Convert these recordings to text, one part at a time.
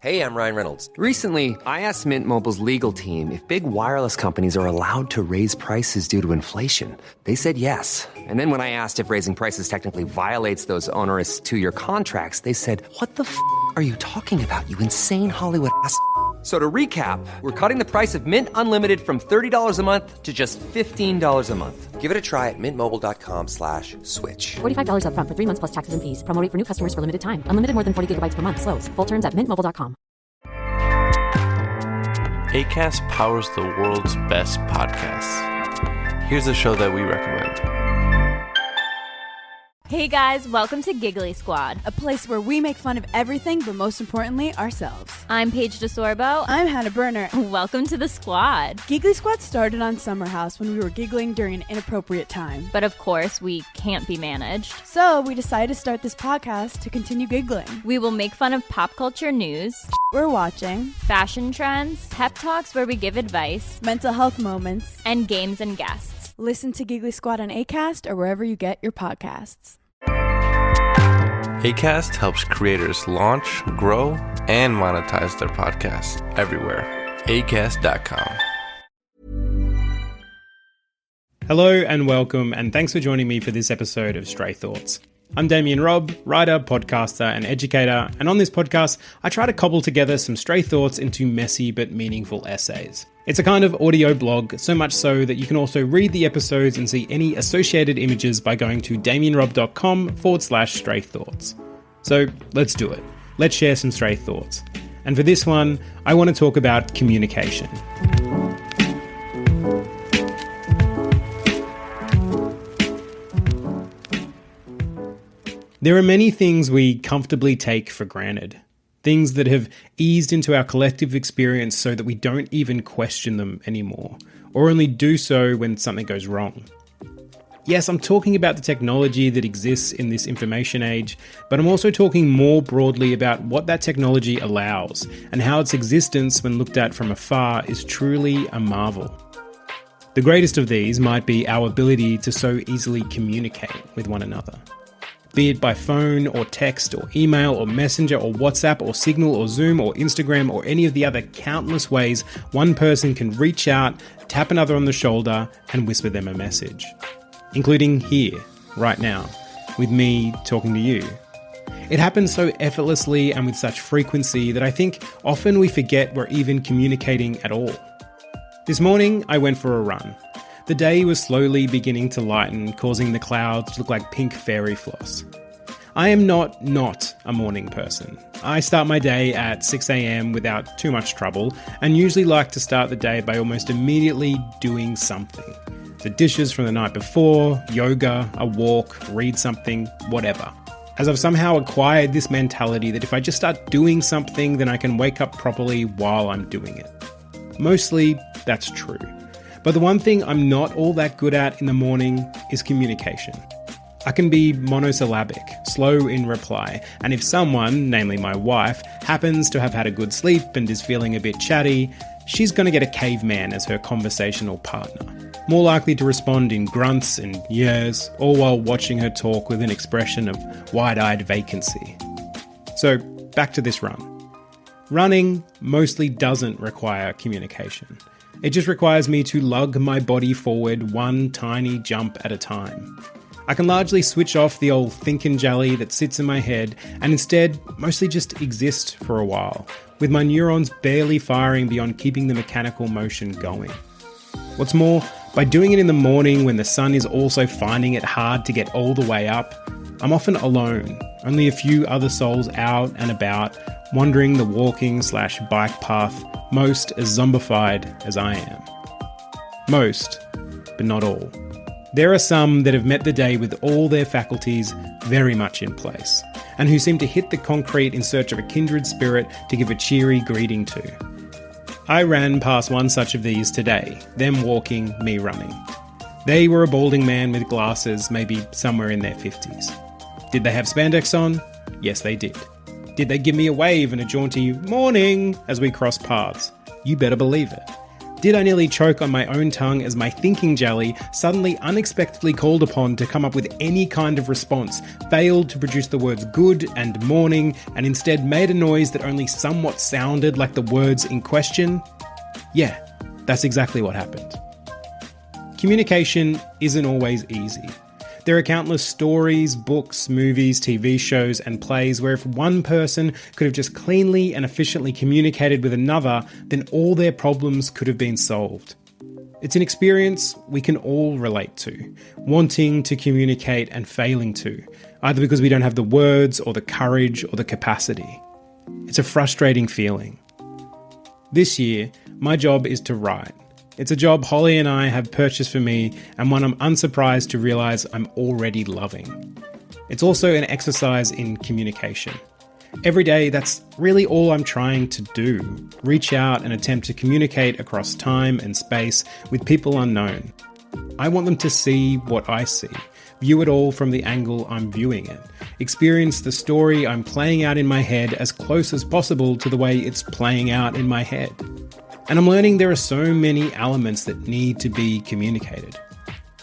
Hey, I'm Ryan Reynolds. Recently, I asked Mint Mobile's legal team if big wireless companies are allowed to raise prices due to inflation. They said yes. And then when I asked if raising prices technically violates those onerous two-year contracts, they said, "What the f*** are you talking about, you insane Hollywood ass?" So to recap, we're cutting the price of Mint Unlimited from $30 a month to just $15 a month. Give it a try at mintmobile.com/switch. $45 up front for 3 months plus taxes and fees. Promo rate for new customers for limited time. Unlimited more than 40 gigabytes per month. Slows full terms at mintmobile.com. Acast powers the world's best podcasts. Here's a show that we recommend. Hey guys, welcome to Giggly Squad. A place where we make fun of everything, but most importantly, ourselves. I'm Paige DeSorbo. I'm Hannah Berner. Welcome to the squad. Giggly Squad started on Summer House when we were giggling during an inappropriate time. But of course, we can't be managed. So we decided to start this podcast to continue giggling. We will make fun of pop culture news, we're watching, fashion trends, pep talks where we give advice, mental health moments, and games and guests. Listen to Giggly Squad on Acast or wherever you get your podcasts. Acast helps creators launch, grow, and monetize their podcasts everywhere. Acast.com. Hello and welcome, and thanks for joining me for this episode of Stray Thoughts. I'm Damian Robb, writer, podcaster, and educator, and on this podcast, I try to cobble together some stray thoughts into messy but meaningful essays. It's a kind of audio blog, so much so that you can also read the episodes and see any associated images by going to damianrobb.com/stray thoughts. So let's do it. Let's share some stray thoughts. And for this one, I want to talk about communication. There are many things we comfortably take for granted. Things that have eased into our collective experience so that we don't even question them anymore, or only do so when something goes wrong. Yes, I'm talking about the technology that exists in this information age, but I'm also talking more broadly about what that technology allows, and how its existence, when looked at from afar, is truly a marvel. The greatest of these might be our ability to so easily communicate with one another. Be it by phone or text or email or messenger or WhatsApp or Signal or Zoom or Instagram or any of the other countless ways one person can reach out, tap another on the shoulder and whisper them a message. Including here, right now, with me talking to you. It happens so effortlessly and with such frequency that I think often we forget we're even communicating at all. This morning I went for a run. The day was slowly beginning to lighten, causing the clouds to look like pink fairy floss. I am not a morning person. I start my day at 6 a.m. without too much trouble, and usually like to start the day by almost immediately doing something. The dishes from the night before, yoga, a walk, read something, whatever. As I've somehow acquired this mentality that if I just start doing something, then I can wake up properly while I'm doing it. Mostly, that's true. But the one thing I'm not all that good at in the morning is communication. I can be monosyllabic, slow in reply, and if someone, namely my wife, happens to have had a good sleep and is feeling a bit chatty, she's going to get a caveman as her conversational partner. More likely to respond in grunts and yeahs, all while watching her talk with an expression of wide-eyed vacancy. So, back to this run. Running mostly doesn't require communication. It just requires me to lug my body forward one tiny jump at a time. I can largely switch off the old thinkin' jelly that sits in my head and instead mostly just exist for a while, with my neurons barely firing beyond keeping the mechanical motion going. What's more, by doing it in the morning when the sun is also finding it hard to get all the way up, I'm often alone, only a few other souls out and about, wandering the walking/bike path, most as zombified as I am. Most, but not all. There are some that have met the day with all their faculties very much in place, and who seem to hit the concrete in search of a kindred spirit to give a cheery greeting to. I ran past one such of these today, them walking, me running. They were a balding man with glasses, maybe somewhere in their 50s. Did they have spandex on? Yes, they did. Did they give me a wave and a jaunty morning as we crossed paths? You better believe it. Did I nearly choke on my own tongue as my thinking jelly, suddenly unexpectedly called upon to come up with any kind of response, failed to produce the words good and morning, and instead made a noise that only somewhat sounded like the words in question? Yeah, that's exactly what happened. Communication isn't always easy. There are countless stories, books, movies, TV shows, and plays where if one person could have just cleanly and efficiently communicated with another, then all their problems could have been solved. It's an experience we can all relate to, wanting to communicate and failing to, either because we don't have the words or the courage or the capacity. It's a frustrating feeling. This year, my job is to write. It's a job Holly and I have purchased for me, and one I'm unsurprised to realise I'm already loving. It's also an exercise in communication. Every day, that's really all I'm trying to do. Reach out and attempt to communicate across time and space with people unknown. I want them to see what I see, view it all from the angle I'm viewing it, experience the story I'm playing out in my head as close as possible to the way it's playing out in my head. And I'm learning there are so many elements that need to be communicated.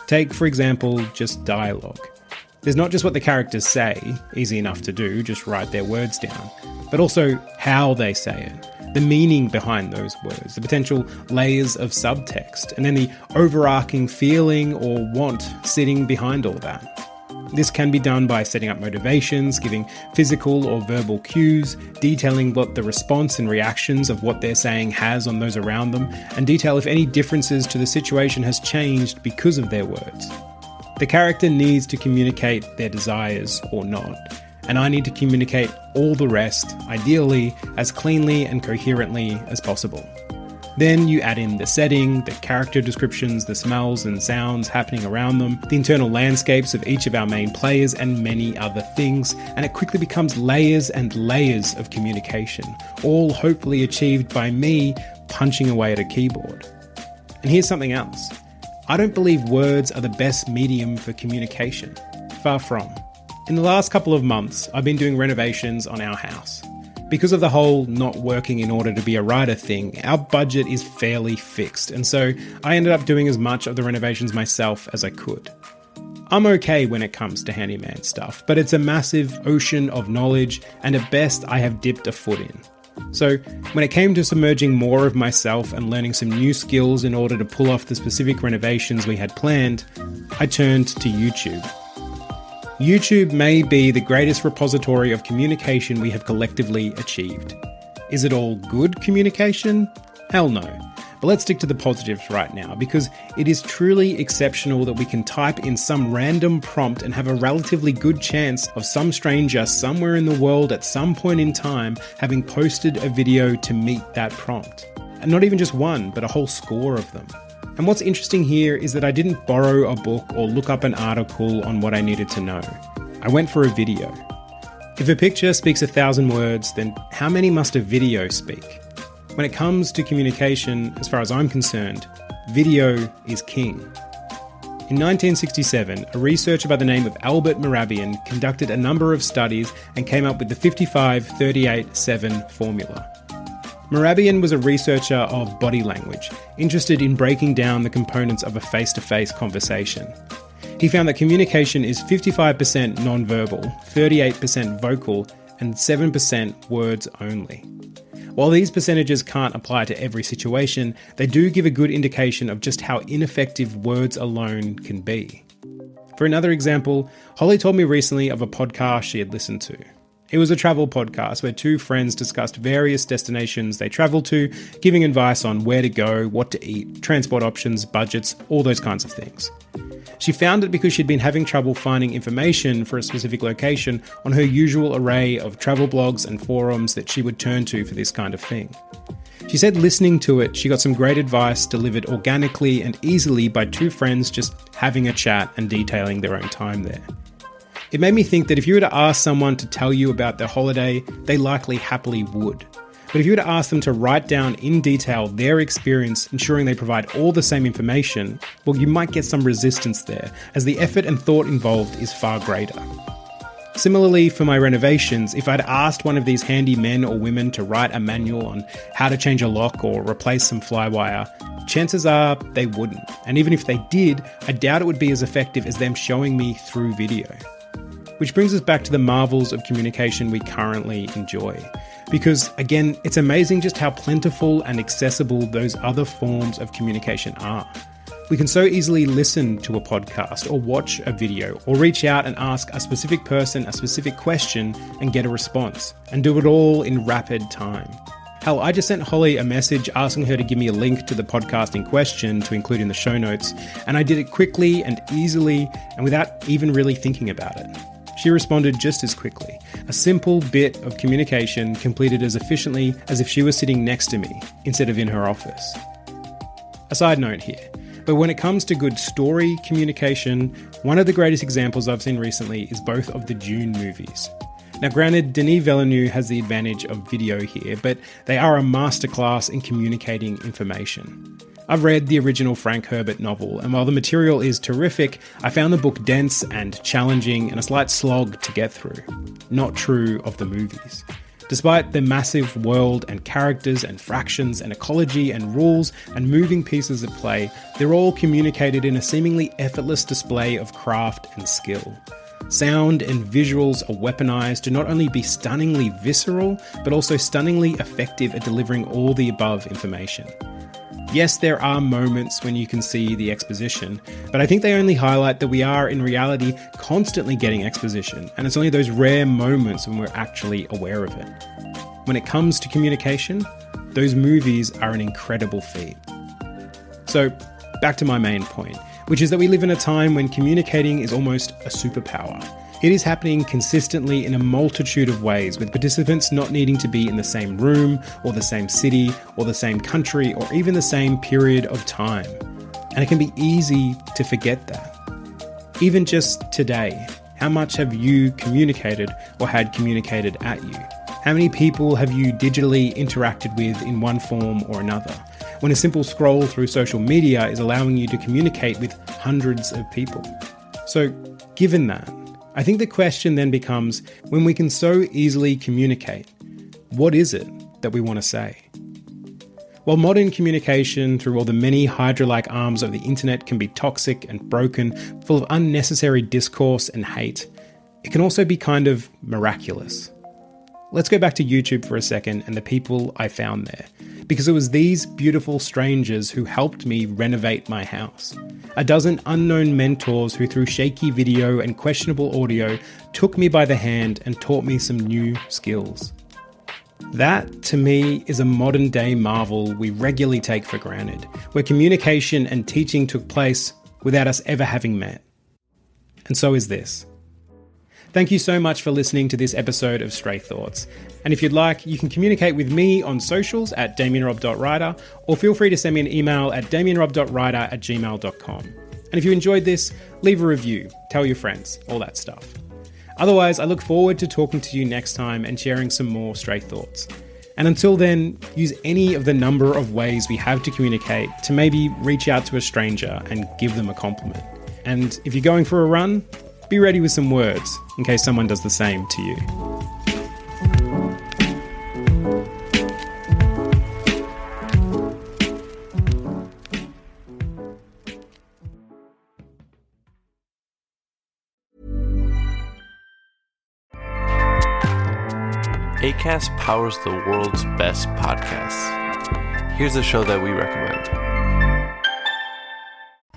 Take, for example, just dialogue. There's not just what the characters say, easy enough to do, just write their words down, but also how they say it, the meaning behind those words, the potential layers of subtext, and then the overarching feeling or want sitting behind all that. This can be done by setting up motivations, giving physical or verbal cues, detailing what the response and reactions of what they're saying has on those around them, and detail if any differences to the situation has changed because of their words. The character needs to communicate their desires or not, and I need to communicate all the rest, ideally as cleanly and coherently as possible. Then you add in the setting, the character descriptions, the smells and sounds happening around them, the internal landscapes of each of our main players, and many other things, and it quickly becomes layers and layers of communication, all hopefully achieved by me punching away at a keyboard. And here's something else. I don't believe words are the best medium for communication. Far from. In the last couple of months, I've been doing renovations on our house. Because of the whole not working in order to be a writer thing, our budget is fairly fixed, and so I ended up doing as much of the renovations myself as I could. I'm okay when it comes to handyman stuff, but it's a massive ocean of knowledge, and at best I have dipped a foot in. So when it came to submerging more of myself and learning some new skills in order to pull off the specific renovations we had planned, I turned to YouTube. YouTube may be the greatest repository of communication we have collectively achieved. Is it all good communication? Hell no. But let's stick to the positives right now, because it is truly exceptional that we can type in some random prompt and have a relatively good chance of some stranger somewhere in the world at some point in time having posted a video to meet that prompt. And not even just one, but a whole score of them. And what's interesting here is that I didn't borrow a book or look up an article on what I needed to know. I went for a video. If a picture speaks 1,000 words, then how many must a video speak? When it comes to communication, as far as I'm concerned, video is king. In 1967, a researcher by the name of Albert Mehrabian conducted a number of studies and came up with the 55-38-7 formula. Mehrabian was a researcher of body language, interested in breaking down the components of a face-to-face conversation. He found that communication is 55% non-verbal, 38% vocal, and 7% words only. While these percentages can't apply to every situation, they do give a good indication of just how ineffective words alone can be. For another example, Holly told me recently of a podcast she had listened to. It was a travel podcast where two friends discussed various destinations they travelled to, giving advice on where to go, what to eat, transport options, budgets, all those kinds of things. She found it because she'd been having trouble finding information for a specific location on her usual array of travel blogs and forums that she would turn to for this kind of thing. She said listening to it, she got some great advice delivered organically and easily by two friends just having a chat and detailing their own time there. It made me think that if you were to ask someone to tell you about their holiday, they likely happily would. But if you were to ask them to write down in detail their experience, ensuring they provide all the same information, well, you might get some resistance there, as the effort and thought involved is far greater. Similarly, for my renovations, if I'd asked one of these handy men or women to write a manual on how to change a lock or replace some flywire, chances are they wouldn't. And even if they did, I doubt it would be as effective as them showing me through video. Which brings us back to the marvels of communication we currently enjoy. Because, again, it's amazing just how plentiful and accessible those other forms of communication are. We can so easily listen to a podcast or watch a video or reach out and ask a specific person a specific question and get a response, and do it all in rapid time. Hell, I just sent Holly a message asking her to give me a link to the podcast in question to include in the show notes, and I did it quickly and easily and without even really thinking about it. She responded just as quickly. A simple bit of communication completed as efficiently as if she was sitting next to me instead of in her office. A side note here. But when it comes to good story communication, one of the greatest examples I've seen recently is both of the Dune movies. Now granted, Denis Villeneuve has the advantage of video here, but they are a masterclass in communicating information. I've read the original Frank Herbert novel, and while the material is terrific, I found the book dense and challenging and a slight slog to get through. Not true of the movies. Despite the massive world and characters and fractions and ecology and rules and moving pieces at play, they're all communicated in a seemingly effortless display of craft and skill. Sound and visuals are weaponized to not only be stunningly visceral, but also stunningly effective at delivering all the above information. Yes, there are moments when you can see the exposition, but I think they only highlight that we are, in reality, constantly getting exposition, and it's only those rare moments when we're actually aware of it. When it comes to communication, those movies are an incredible feat. So, back to my main point, which is that we live in a time when communicating is almost a superpower. It is happening consistently in a multitude of ways, with participants not needing to be in the same room, or the same city, or the same country, or even the same period of time. And it can be easy to forget that. Even just today, how much have you communicated or had communicated at you? How many people have you digitally interacted with in one form or another? When a simple scroll through social media is allowing you to communicate with hundreds of people. So, given that, I think the question then becomes, when we can so easily communicate, what is it that we want to say? While modern communication through all the many Hydra-like arms of the internet can be toxic and broken, full of unnecessary discourse and hate, it can also be kind of miraculous. Let's go back to YouTube for a second and the people I found there, because it was these beautiful strangers who helped me renovate my house. A dozen unknown mentors who, through shaky video and questionable audio, took me by the hand and taught me some new skills. That, to me, is a modern day marvel we regularly take for granted, where communication and teaching took place without us ever having met. And so is this. Thank you so much for listening to this episode of Stray Thoughts. And if you'd like, you can communicate with me on socials at damianrobb.writer, or feel free to send me an email at damianrobb.writer@gmail.com. And if you enjoyed this, leave a review, tell your friends, all that stuff. Otherwise, I look forward to talking to you next time and sharing some more Stray Thoughts. And until then, use any of the number of ways we have to communicate to maybe reach out to a stranger and give them a compliment. And if you're going for a run, be ready with some words in case someone does the same to you. Acast powers the world's best podcasts. Here's a show that we recommend.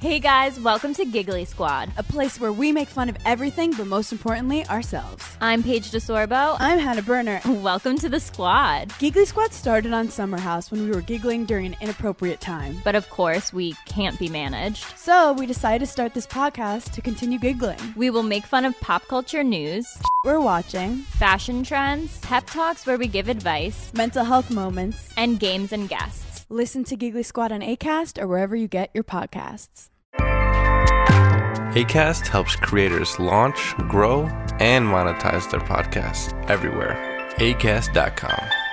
Hey guys, welcome to Giggly Squad. A place where we make fun of everything, but most importantly, ourselves. I'm Paige DeSorbo. I'm Hannah Berner. Welcome to the squad. Giggly Squad started on Summer House when we were giggling during an inappropriate time. But of course, we can't be managed. So we decided to start this podcast to continue giggling. We will make fun of pop culture news, We're watching, fashion trends, pep talks where we give advice, mental health moments, and games and guests. Listen to Giggly Squad on Acast or wherever you get your podcasts. Acast helps creators launch, grow, and monetize their podcasts everywhere. Acast.com.